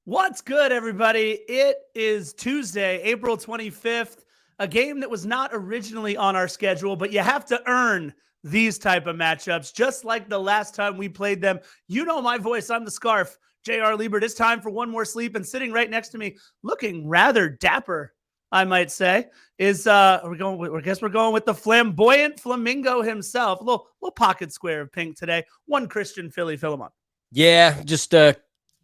What's good, everybody? It is Tuesday, April 25th, a game that was not originally on our schedule, but you have to earn these type of matchups, just like the last time we played them. You know my voice. I'm the Scarf, J.R. Liebert. It's time for one more sleep, and sitting right next to me, looking rather dapper, I might say, is I guess we're going with the flamboyant flamingo himself. A little pocket square of pink today. One Christian Philemon. Yeah, just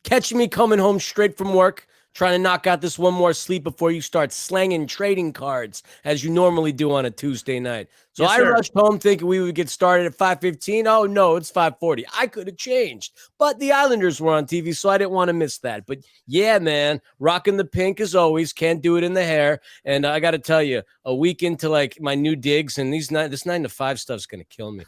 catching me coming home straight from work, trying to knock out this one more sleep before you start slanging trading cards as you normally do on a Tuesday night. So Yes, I sir. rushed home thinking we would get started at 5:15. Oh no, it's 5:40. I could have changed. But the Islanders were on TV, so I didn't want to miss that. But yeah, man, rocking the pink as always. Can't do it in the hair. And I got to tell you, a week into like my new digs and this 9 to 5 stuff's going to kill me.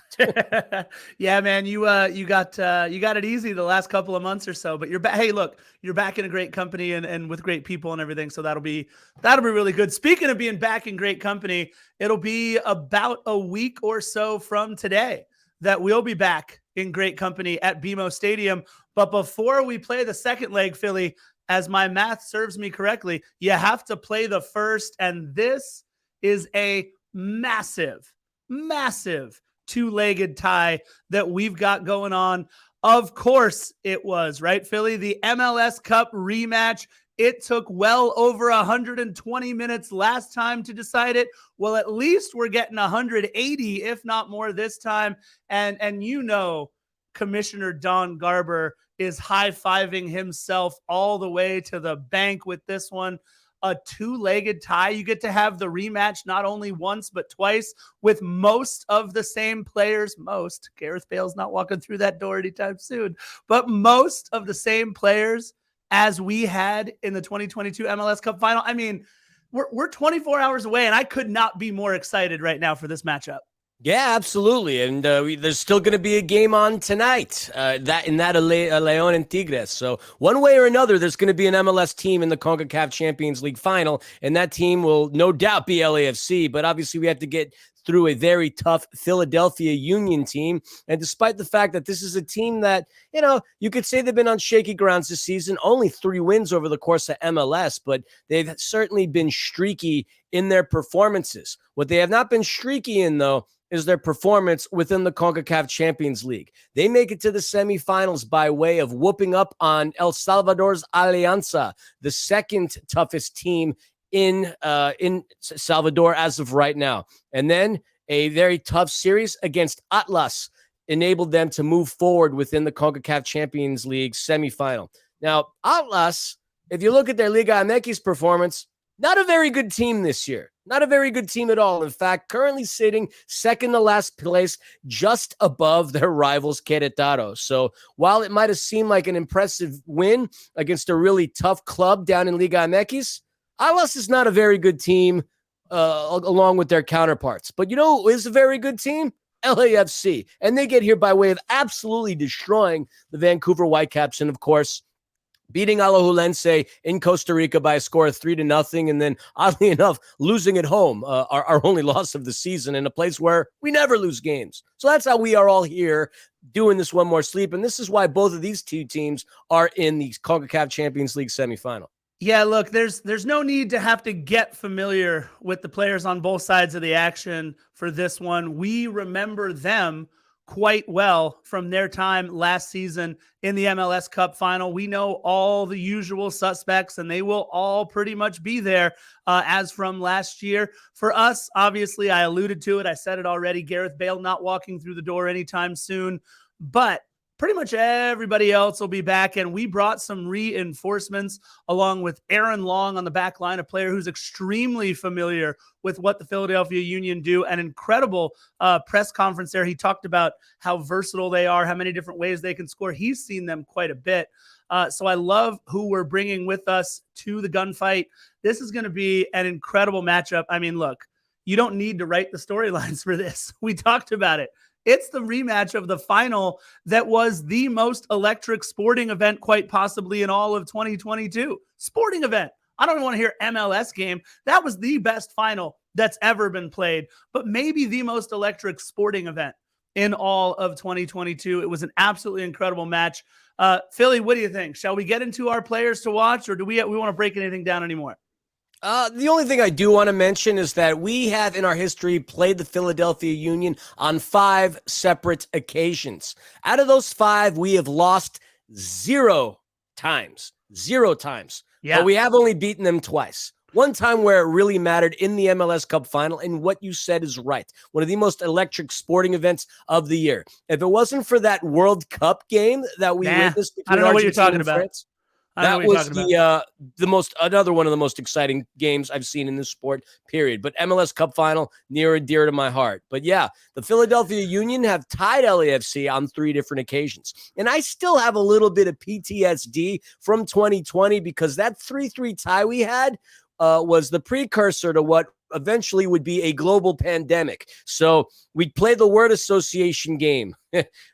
Yeah, man, you got it easy the last couple of months or so, but you're back. Hey, look, you're back in a great company and with great people and everything, so that'll be really good. Speaking of being back in great company, it'll be about a week or so from today that we'll be back in great company at BMO Stadium. But before we play the second leg, Philly, as my math serves me correctly, you have to play the first, and this is a massive two-legged tie that we've got going on. Of course it was, right, Philly? The MLS Cup rematch. It took well over 120 minutes last time to decide it. Well, at least we're getting 180, if not more this time. And you know, Commissioner Don Garber is high-fiving himself all the way to the bank with this one. A two-legged tie. You get to have the rematch not only once, but twice with most of the same players. Gareth Bale's not walking through that door anytime soon, but most of the same players as we had in the 2022 MLS Cup final. I mean, we're 24 hours away, and I could not be more excited right now for this matchup. Yeah, absolutely. And there's still going to be a game on tonight, León and Tigres. So one way or another, there's going to be an MLS team in the CONCACAF Champions League final, and that team will no doubt be LAFC. But obviously, we have to get through a very tough Philadelphia Union team. And despite the fact that this is a team that, you could say they've been on shaky grounds this season, only 3 wins over the course of MLS, but they've certainly been streaky in their performances. What they have not been streaky in, though, is their performance within the CONCACAF Champions League. They make it to the semifinals by way of whooping up on El Salvador's Alianza, the second toughest team in Salvador as of right now. And then a very tough series against Atlas enabled them to move forward within the CONCACAF Champions League semifinal. Now, Atlas, if you look at their Liga MX performance, not a very good team this year. Not a very good team at all. In fact, currently sitting second to last place, just above their rivals Querétaro. So while it might have seemed like an impressive win against a really tough club down in Liga MX, Atlas is not a very good team along with their counterparts. But you know who is a very good team? LAFC. And they get here by way of absolutely destroying the Vancouver Whitecaps. And of course, beating Alajuelense in Costa Rica by a score of 3-0, and then, oddly enough, losing at home, our only loss of the season in a place where we never lose games. So that's how we are all here doing this one more sleep, and this is why both of these two teams are in the CONCACAF Champions League semifinal. Yeah, look, there's no need to have to get familiar with the players on both sides of the action for this one. We remember them quite well from their time last season in the MLS Cup final. We know all the usual suspects, and they will all pretty much be there as from last year. For us, obviously, I alluded to it. I said it already. Gareth Bale not walking through the door anytime soon, but pretty much everybody else will be back, and we brought some reinforcements along with Aaron Long on the back line, a player who's extremely familiar with what the Philadelphia Union do. An incredible press conference there. He talked about how versatile they are, how many different ways they can score. He's seen them quite a bit. So I love who we're bringing with us to the gunfight. This is going to be an incredible matchup. I mean, look, you don't need to write the storylines for this. We talked about it. It's the rematch of the final that was the most electric sporting event quite possibly in all of 2022. Sporting event. I don't even want to hear MLS game. That was the best final that's ever been played, but maybe the most electric sporting event in all of 2022. It was an absolutely incredible match. Philly, what do you think? Shall we get into our players to watch, or do we want to break anything down anymore? The only thing I do want to mention is that we have in our history played the Philadelphia Union on 5 separate occasions. Out of those 5, we have lost 0 times. 0 times. Yeah. But we have only beaten them twice. One time where it really mattered in the MLS Cup final, and what you said is right. One of the most electric sporting events of the year. If it wasn't for that World Cup game that we witnessed between I don't know what you're talking about. France, that was the most, another one of the most exciting games I've seen in this sport, period. But MLS Cup final, near and dear to my heart. But yeah, the Philadelphia Union have tied LAFC on 3 different occasions. And I still have a little bit of PTSD from 2020 because that 3-3 tie we had was the precursor to what eventually would be a global pandemic. So we played the word association game.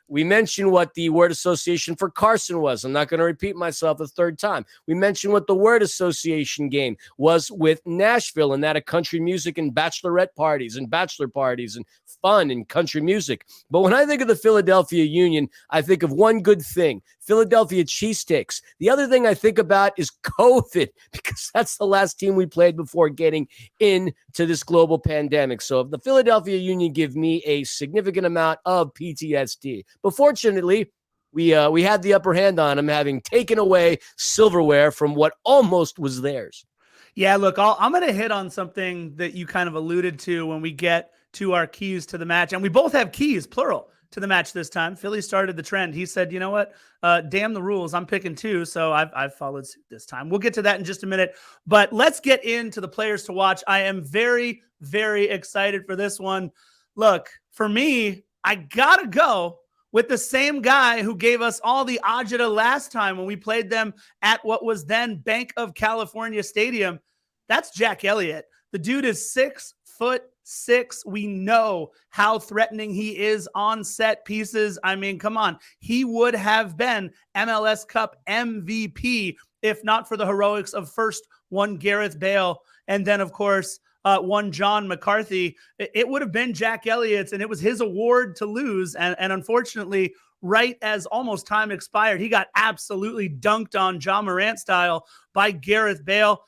We mentioned what the word association for Carson was. I'm not going to repeat myself a third time. We mentioned what the word association game was with Nashville, and that of country music and bachelorette parties and bachelor parties and fun and country music. But when I think of the Philadelphia Union, I think of one good thing: Philadelphia cheesesteaks. The other thing I think about is COVID, because that's the last team we played before getting into this global pandemic. So if the Philadelphia Union give me a significant amount of PTSD. But fortunately, we had the upper hand on them, having taken away silverware from what almost was theirs. Yeah, look, I'm going to hit on something that you kind of alluded to when we get to our keys to the match. And we both have keys, plural, to the match this time. Philly started the trend. He said, you know what? Damn the rules. I'm picking 2. So I've followed suit this time. We'll get to that in just a minute. But let's get into the players to watch. I am very, very excited for this one. Look, for me, I got to go with the same guy who gave us all the agita last time when we played them at what was then Bank of California Stadium. That's Jack Elliott. The dude is 6'6". We know how threatening he is on set pieces. I mean, come on. He would have been MLS Cup MVP if not for the heroics of first one Gareth Bale and then, of course, one John McCarthy. It would have been Jack Elliott's, and it was his award to lose. And unfortunately, right as almost time expired, he got absolutely dunked on John Morant style by Gareth Bale.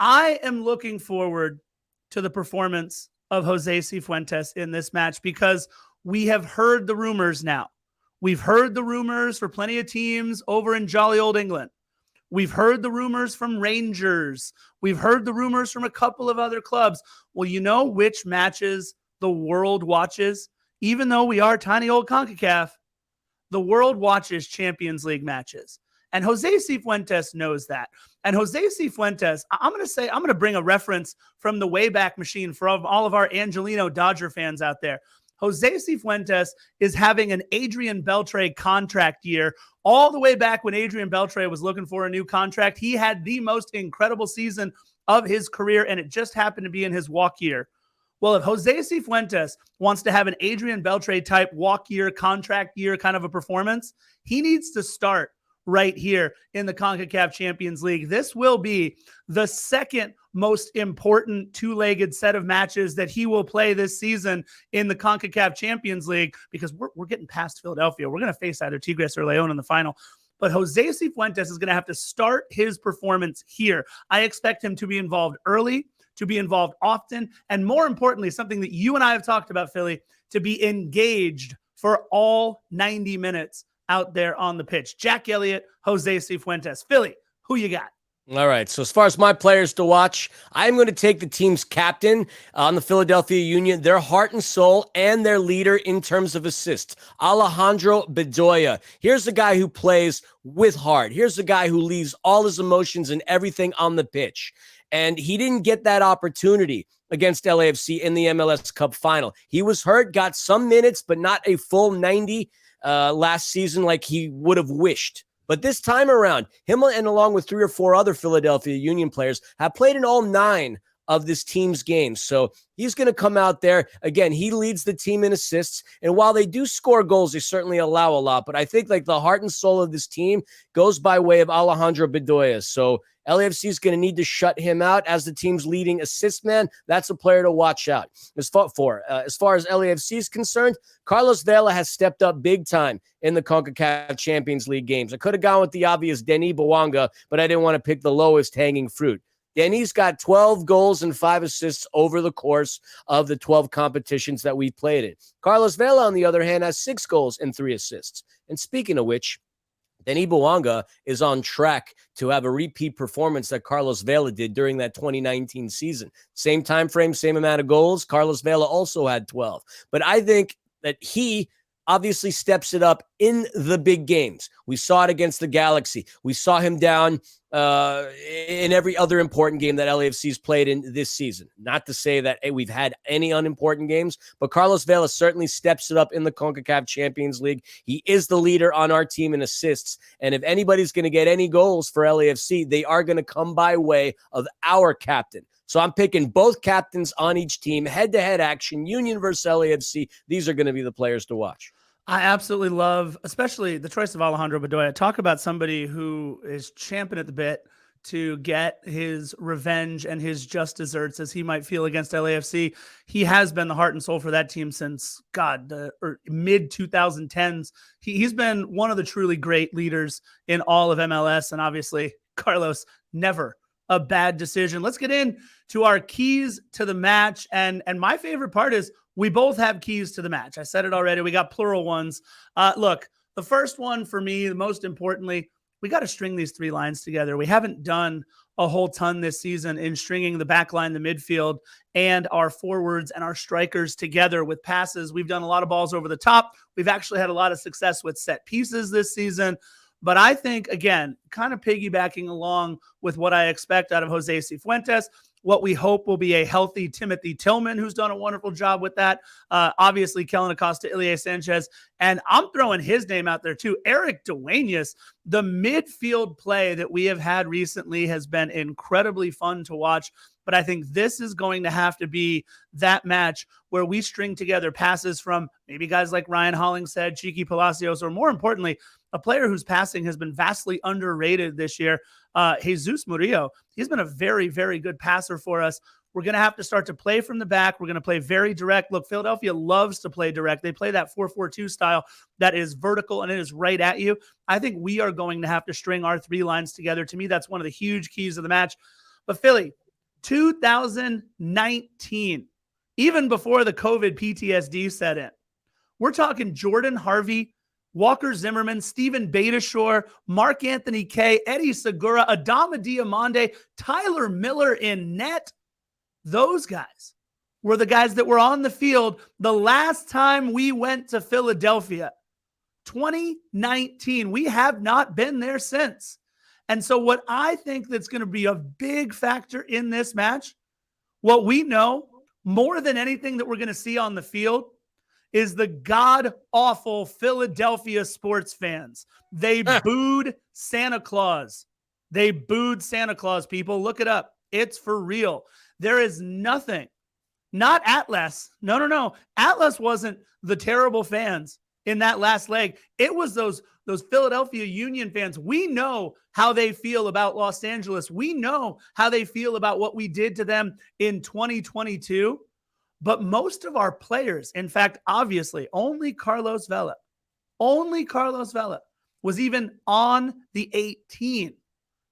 I am looking forward to the performance of Jose Cifuentes in this match because we have heard the rumors now. We've heard the rumors for plenty of teams over in jolly old England. We've heard the rumors from Rangers. We've heard the rumors from a couple of other clubs. Well, you know which matches the world watches? Even though we are tiny old CONCACAF, the world watches Champions League matches. And Jose Cifuentes knows that. And Jose Cifuentes, I'm going to bring a reference from the Wayback Machine for all of our Angelino Dodger fans out there. Jose Cifuentes is having an Adrian Beltre contract year. All the way back when Adrian Beltre was looking for a new contract, he had the most incredible season of his career, and it just happened to be in his walk year. Well, if Jose Cifuentes wants to have an Adrian Beltre type walk year, contract year kind of a performance, he needs to start right here in the CONCACAF Champions League. This will be the second most important 2-legged set of matches that he will play this season in the CONCACAF Champions League because we're getting past Philadelphia. We're going to face either Tigres or León in the final. But Jose Cifuentes is going to have to start his performance here. I expect him to be involved early, to be involved often, and more importantly, something that you and I have talked about, Philly, to be engaged for all 90 minutes out there on the pitch. Jack Elliott, Jose Cifuentes. Philly, who you got? All right, so as far as my players to watch, I'm going to take the team's captain on the Philadelphia Union, their heart and soul, and their leader in terms of assists, Alejandro Bedoya. Here's the guy who plays with heart. Here's the guy who leaves all his emotions and everything on the pitch. And he didn't get that opportunity against LAFC in the MLS Cup final. He was hurt, got some minutes, but not a full 90 last season like he would have wished. But this time around, him and along with 3 or 4 other Philadelphia Union players have played in all 9 of this team's games. So he's going to come out there. Again, he leads the team in assists. And while they do score goals, they certainly allow a lot. But I think like the heart and soul of this team goes by way of Alejandro Bedoya. So LAFC is going to need to shut him out as the team's leading assist man. That's a player to watch out. As far as LAFC is concerned, Carlos Vela has stepped up big time in the CONCACAF Champions League games. I could have gone with the obvious Denis Bouanga, but I didn't want to pick the lowest hanging fruit. Denis got 12 goals and 5 assists over the course of the 12 competitions that we played in. Carlos Vela, on the other hand, has 6 goals and 3 assists. And speaking of which, Denis Bouanga is on track to have a repeat performance that Carlos Vela did during that 2019 season. Same time frame, same amount of goals. Carlos Vela also had 12. But I think that he obviously steps it up in the big games. We saw it against the Galaxy. We saw him down in every other important game that LAFC's played in this season. Not to say that we've had any unimportant games, but Carlos Vela certainly steps it up in the CONCACAF Champions League. He is the leader on our team in assists. And if anybody's going to get any goals for LAFC, they are going to come by way of our captain. So I'm picking both captains on each team, head-to-head action, Union versus LAFC. These are going to be the players to watch. I absolutely love, especially the choice of Alejandro Bedoya. Talk about somebody who is champing at the bit to get his revenge and his just desserts as he might feel against LAFC. He has been the heart and soul for that team since, the mid-2010s. He's been one of the truly great leaders in all of MLS, and obviously, Carlos, never a bad decision. Let's get into our keys to the match, and my favorite part is we both have keys to the match. I said it already. We got plural ones. Look, the first one for me, the most importantly, we got to string these 3 lines together. We haven't done a whole ton this season in stringing the back line, the midfield, and our forwards and our strikers together with passes. We've done a lot of balls over the top. We've actually had a lot of success with set pieces this season. But I think, again, kind of piggybacking along with what I expect out of Jose Cifuentes, what we hope will be a healthy Timothy Tillman, who's done a wonderful job with that. Obviously, Kellen Acosta, Ilie Sanchez, and I'm throwing his name out there too. Eric Duenas. The midfield play that we have had recently has been incredibly fun to watch. But I think this is going to have to be that match where we string together passes from maybe guys like Ryan Hollingshead, Cheeky Palacios, or more importantly, a player whose passing has been vastly underrated this year, Jesus Murillo. He's been a very, very good passer for us. We're going to have to start to play from the back. We're going to play very direct. Look, Philadelphia loves to play direct. They play that 4-4-2 style that is vertical and it is right at you. I think we are going to have to string our 3 lines together. To me, that's one of the huge keys of the match. But Philly, 2019, even before the COVID PTSD set in, we're talking Jordan Harvey, Walker Zimmerman, Steven Beitashour, Mark Anthony Kaye, Eddie Segura, Adama Diomande, Tyler Miller in net. Those guys were the guys that were on the field the last time we went to Philadelphia. 2019. We have not been there since. And so what I think that's going to be a big factor in this match, what we know more than anything that we're going to see on the field, is the god-awful Philadelphia sports fans. They booed Santa Claus. They booed Santa Claus, people. Look it up. It's for real. There is nothing. Not Atlas. No. Atlas wasn't the terrible fans in that last leg. It was those Philadelphia Union fans. We know how they feel about Los Angeles. We know how they feel about what we did to them in 2022. But most of our players, in fact, obviously, only Carlos Vela was even on the 18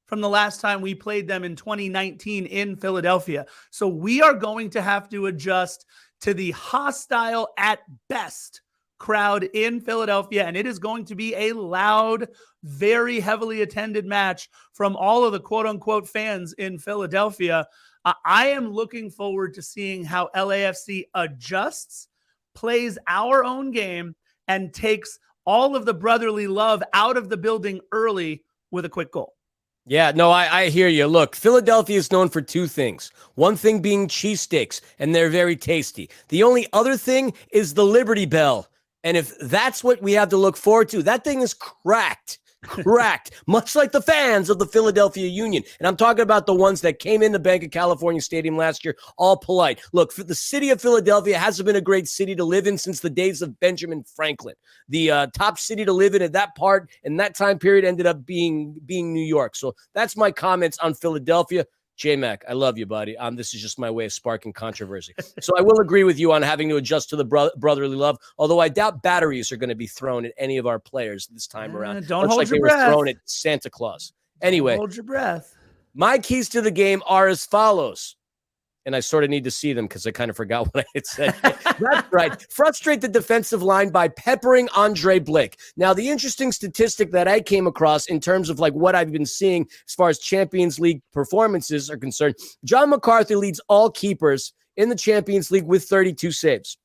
from the last time we played them in 2019 in Philadelphia. So we are going to have to adjust to the hostile at best crowd in Philadelphia. And it is going to be a loud, very heavily attended match from all of the quote unquote fans in Philadelphia. I am looking forward to seeing how LAFC adjusts, plays our own game, and takes all of the brotherly love out of the building early with a quick goal. Yeah, no, I hear you. Look, Philadelphia is known for 2 things. One thing being cheesesteaks, and they're very tasty. The only other thing is the Liberty Bell. And if that's what we have to look forward to, that thing is cracked cracked, much like the fans of the Philadelphia Union. And I'm talking about the ones that came into Bank of California Stadium last year, all polite. Look, the city of Philadelphia hasn't been a great city to live in since the days of Benjamin Franklin. The top city to live in at that part and that time period ended up being New York. So that's my comments on Philadelphia. J-Mac, I love you, buddy. This is just my way of sparking controversy. So I will agree with you on having to adjust to the brotherly love, although I doubt batteries are going to be thrown at any of our players this time around. Don't hold your breath. Were thrown at Santa Claus. Anyway, don't hold your breath. My keys to the game are as follows. And I sort of need to see them because I kind of forgot what I had said. That's right. Frustrate the defensive line by peppering Andre Blake. Now, the interesting statistic that I came across in terms of like what I've been seeing as far as Champions League performances are concerned, John McCarthy leads all keepers in the Champions League with 32 saves.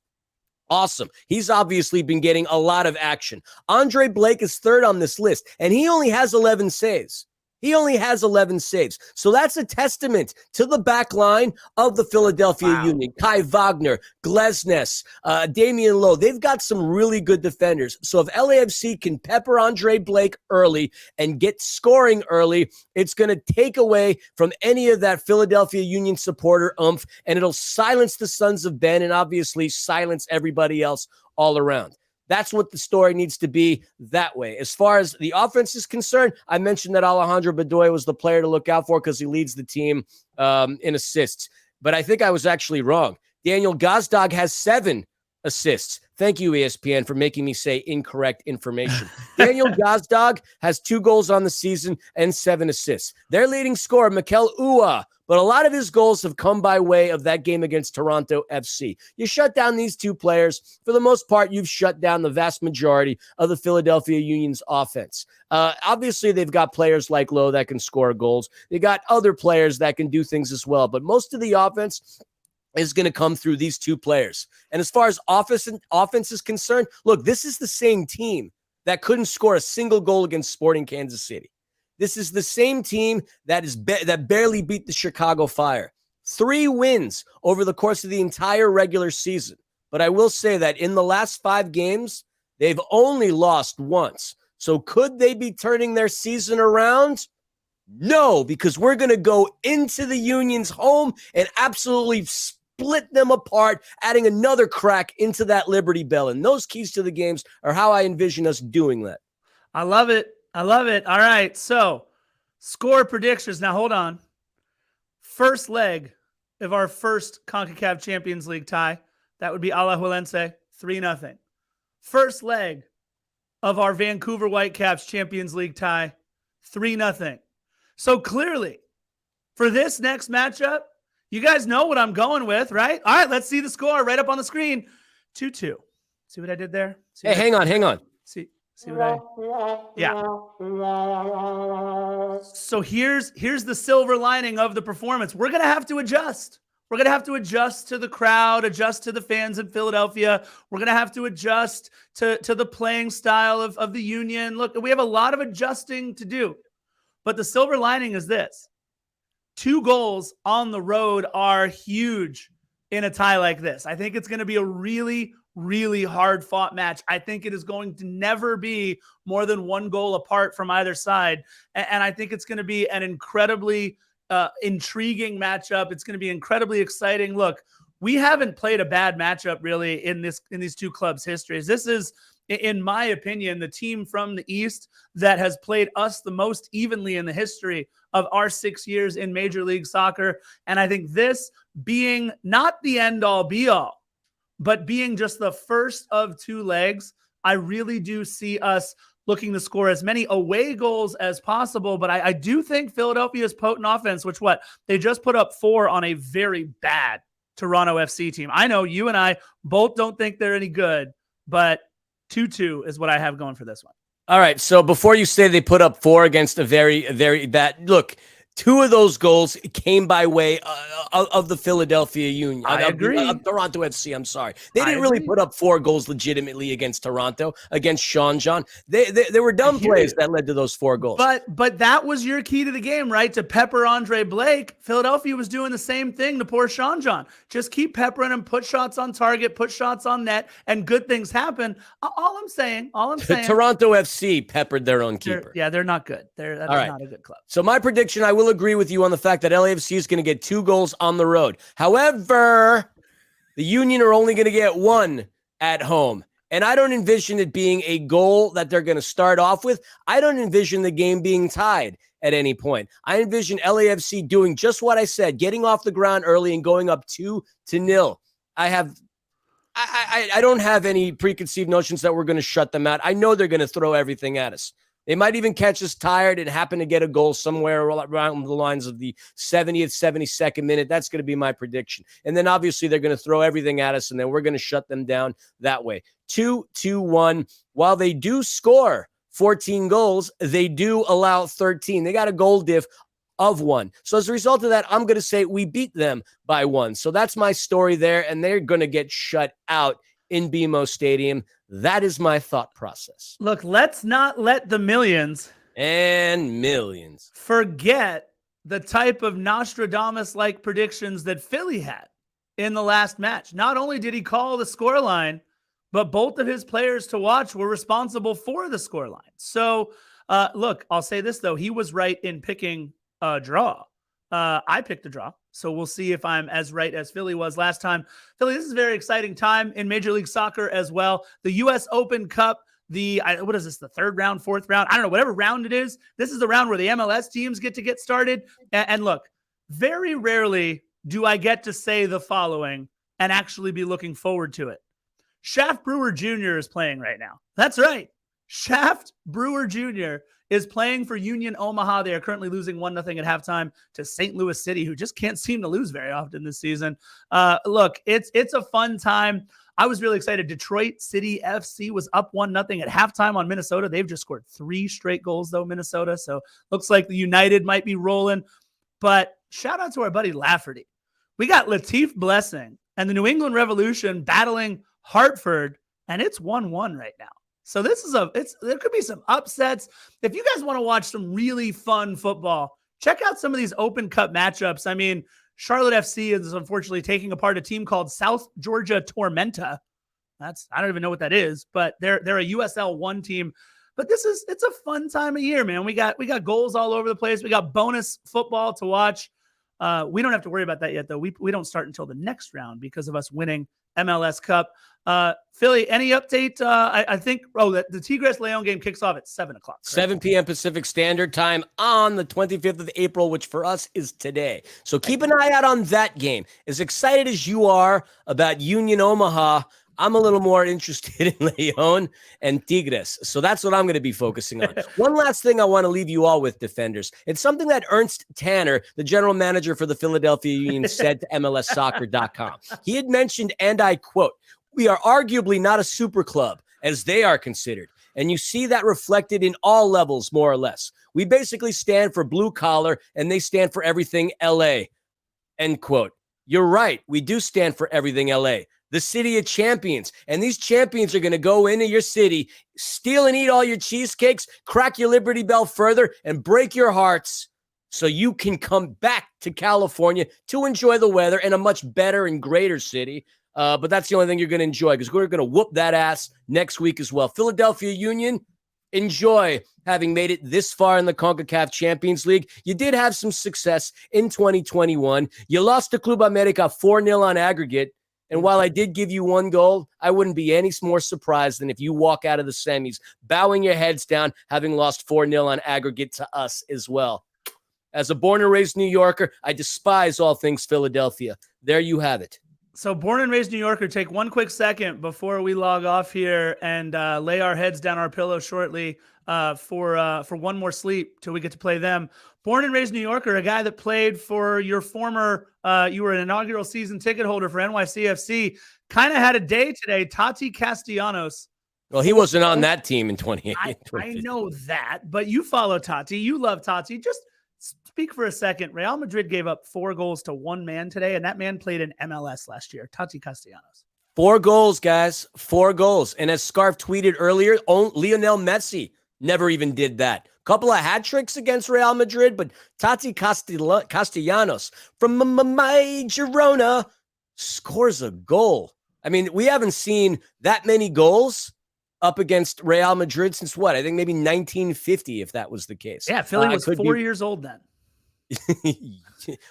Awesome. He's obviously been getting a lot of action. Andre Blake is third on this list, and he only has 11 saves. He only has 11 saves. So that's a testament to the back line of the Philadelphia Union. Kai Wagner, Glesnes, Damian Lowe. They've got some really good defenders. So if LAFC can pepper Andre Blake early and get scoring early, it's going to take away from any of that Philadelphia Union supporter oomph, and it'll silence the Sons of Ben and obviously silence everybody else all around. That's what the story needs to be that way. As far as the offense is concerned, I mentioned that Alejandro Bedoya was the player to look out for because he leads the team in assists. But I think I was actually wrong. Daniel Gazdag has 7 assists. Thank you, ESPN, for making me say incorrect information. Daniel Gazdag has 2 goals on the season and 7 assists. Their leading scorer, Mikel Ua, but a lot of his goals have come by way of that game against Toronto FC. You shut down these 2 players. For the most part, you've shut down the vast majority of the Philadelphia Union's offense. Obviously, they've got players like Lowe that can score goals. They got other players that can do things as well. But most of the offense is going to come through these 2 players. And as far as offense is concerned, look, this is the same team that couldn't score a single goal against Sporting Kansas City. This is the same team that barely beat the Chicago Fire. 3 wins over the course of the entire regular season. But I will say that in the last 5 games, they've only lost once. So could they be turning their season around? No, because we're going to go into the Union's home and absolutely split them apart, adding another crack into that Liberty Bell. And those keys to the games are how I envision us doing that. I love it. I love it. All right. So score predictions. Now, hold on. First leg of our first CONCACAF Champions League tie. That would be Alajuelense, 3-0. First leg of our Vancouver Whitecaps Champions League tie, 3-0. So clearly, for this next matchup, you guys know what I'm going with, right? All right, let's see the score right up on the screen. 2-2. See what I did there? Hey, hang on. See what yeah. So here's the silver lining of the performance. We're going to have to adjust. We're going to have to adjust to the crowd, adjust to the fans in Philadelphia. We're going to have to adjust to the playing style of the Union. Look, we have a lot of adjusting to do. But the silver lining is this. 2 goals on the road are huge in a tie like this. I think it's going to be a really, really hard-fought match. I think it is going to never be more than 1 goal apart from either side. And I think it's going to be an incredibly intriguing matchup. It's going to be incredibly exciting. Look, we haven't played a bad matchup really in these 2 clubs' histories. This is, in my opinion, the team from the East that has played us the most evenly in the history of our 6 years in Major League Soccer. And I think this being not the end-all be-all, but being just the first of 2 legs, I really do see us looking to score as many away goals as possible. But I do think Philadelphia's potent offense, which they just put up 4 on a very bad Toronto FC team. I know you and I both don't think they're any good, but 2-2 is what I have going for this one. All right. So before you say they put up 4 against a very, very bad look, 2 of those goals came by way of the Philadelphia Union. I agree. Of Toronto FC, I'm sorry. They I didn't really agree. put up 4 goals legitimately against Toronto, against Sean John. They were dumb hear plays you. that led to those 4 goals. But that was your key to the game, right? To pepper Andre Blake. Philadelphia was doing the same thing to poor Sean John. Just keep peppering him, put shots on target, put shots on net, and good things happen. All I'm saying. Toronto FC peppered their own keeper. They're not good. That's not a good club. So my prediction, I will agree with you on the fact that LAFC is going to get 2 goals on the road. However, the Union are only going to get 1 at home. And I don't envision it being a goal that they're going to start off with. I don't envision the game being tied at any point. I envision LAFC doing just what I said, getting off the ground early and going up 2-0. I don't have any preconceived notions that we're going to shut them out. I know they're going to throw everything at us. They might even catch us tired and happen to get a goal somewhere around the lines of the 70th, 72nd minute. That's going to be my prediction. And then obviously they're going to throw everything at us, and then we're going to shut them down that way. 2-1. While they do score 14 goals, they do allow 13. They got a goal diff of 1. So as a result of that, I'm going to say we beat them by 1. So that's my story there, and they're going to get shut out in BMO Stadium. That is my thought process. Look, let's not let the millions forget the type of Nostradamus-like predictions that Philly had in the last match. Not only did he call the scoreline, but both of his players to watch were responsible for the scoreline. So, look, I'll say this, though. He was right in picking a draw. I picked a draw. So we'll see if I'm as right as Philly was last time. Philly, this is a very exciting time in Major League Soccer as well. The U.S. Open Cup, what is this, the 3rd round, 4th round? I don't know, whatever round it is. This is the round where the MLS teams get started. And look, very rarely do I get to say the following and actually be looking forward to it. Shaft Brewer Jr. is playing right now. That's right. Shaft Brewer Jr. is playing for Union Omaha. They are currently losing 1-0 at halftime to St. Louis City, who just can't seem to lose very often this season. Look, it's a fun time. I was really excited. Detroit City FC was up 1-0 at halftime on Minnesota. They've just scored 3 straight goals, though, Minnesota. So looks like the United might be rolling. But shout out to our buddy Lafferty. We got Latif Blessing and the New England Revolution battling Hartford, and it's 1-1 right now. So this is there could be some upsets. If you guys want to watch some really fun football, check out some of these Open Cup matchups. I mean, Charlotte FC is unfortunately taking apart a team called South Georgia Tormenta. I don't even know what that is, but they're a USL 1 team. But it's a fun time of year, man. We got goals all over the place. We got bonus football to watch. We don't have to worry about that yet, though. We don't start until the next round because of us winning MLS Cup. Philly, any update? I think the Tigres Leon game kicks off at 7 o'clock. 7 p.m. Pacific Standard Time on the 25th of April, which for us is today. So keep an eye out on that game. As excited as you are about Union Omaha, I'm a little more interested in Leon and Tigres. So that's what I'm going to be focusing on. One last thing I want to leave you all with, defenders. It's something that Ernst Tanner, the general manager for the Philadelphia Union, said to MLSsoccer.com. He had mentioned, and I quote, "We are arguably not a super club as they are considered. And you see that reflected in all levels, more or less. We basically stand for blue collar and they stand for everything LA." End quote. You're right. We do stand for everything LA. The city of champions. And these champions are going to go into your city, steal and eat all your cheesecakes, crack your Liberty Bell further, and break your hearts so you can come back to California to enjoy the weather in a much better and greater city. But that's the only thing you're going to enjoy because we're going to whoop that ass next week as well. Philadelphia Union, enjoy having made it this far in the CONCACAF Champions League. You did have some success in 2021. You lost to Club America 4-0 on aggregate. And while I did give you 1 goal, I wouldn't be any more surprised than if you walk out of the semis, bowing your heads down, having lost 4-0 on aggregate to us as well. As a born and raised New Yorker, I despise all things Philadelphia. There you have it. So born and raised New Yorker, take one quick second before we log off here and lay our heads down our pillow shortly for one more sleep till we get to play them. Born and raised New Yorker, a guy that played for your former, you were an inaugural season ticket holder for NYCFC, kind of had a day today. Tati Castellanos. Well, he wasn't on that team in 2018. I know that, but you follow Tati. You love Tati. Just speak for a second. Real Madrid gave up 4 goals to one man today, and that man played in MLS last year, Tati Castellanos. 4 goals, guys. 4 goals. And as Scarf tweeted earlier, Lionel Messi never even did that. Couple of hat tricks against Real Madrid, but Tati Castellanos from my Girona scores a goal. I mean, we haven't seen that many goals up against Real Madrid since what? I think maybe 1950, if that was the case. Yeah, Philly was 4 years old then.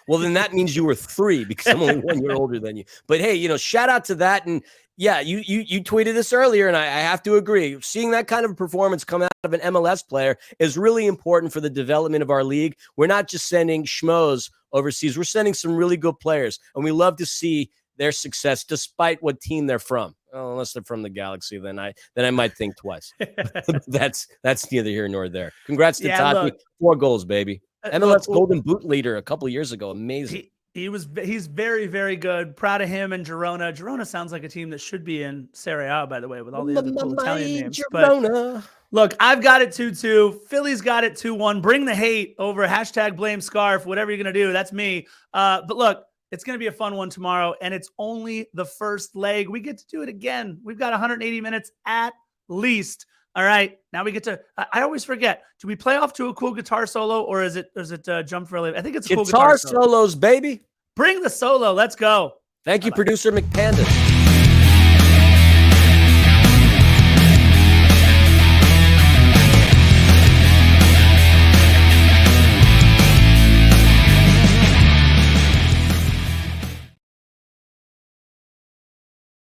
Well, then that means you were 3 because I'm only 1 year older than you. But hey, shout out to that. And yeah, you tweeted this earlier, and I have to agree. Seeing that kind of performance come out of an MLS player is really important for the development of our league. We're not just sending schmoes overseas. We're sending some really good players, and we love to see their success despite what team they're from. Well, unless they're from the Galaxy, then I might think twice. That's neither here nor there. Congrats to Tati. Look, 4 goals, baby. MLS Golden Boot leader a couple years ago. Amazing. He's very, very good. Proud of him and Girona. Girona sounds like a team that should be in Serie A, by the way, with all the other cool Italian names. But look, I've got it 2-2. Philly's got it 2-1. Bring the hate over #blame Scarf. Whatever you're gonna do, that's me. But look, it's going to be a fun one tomorrow, and it's only the first leg. We get to do it again. We've got 180 minutes at least. All right, now we get to. I always forget. Do we play off to a cool guitar solo, or is it jump for a living? I think it's a cool guitar solos, baby. Bring the solo. Let's go. Thank you, producer McPanda.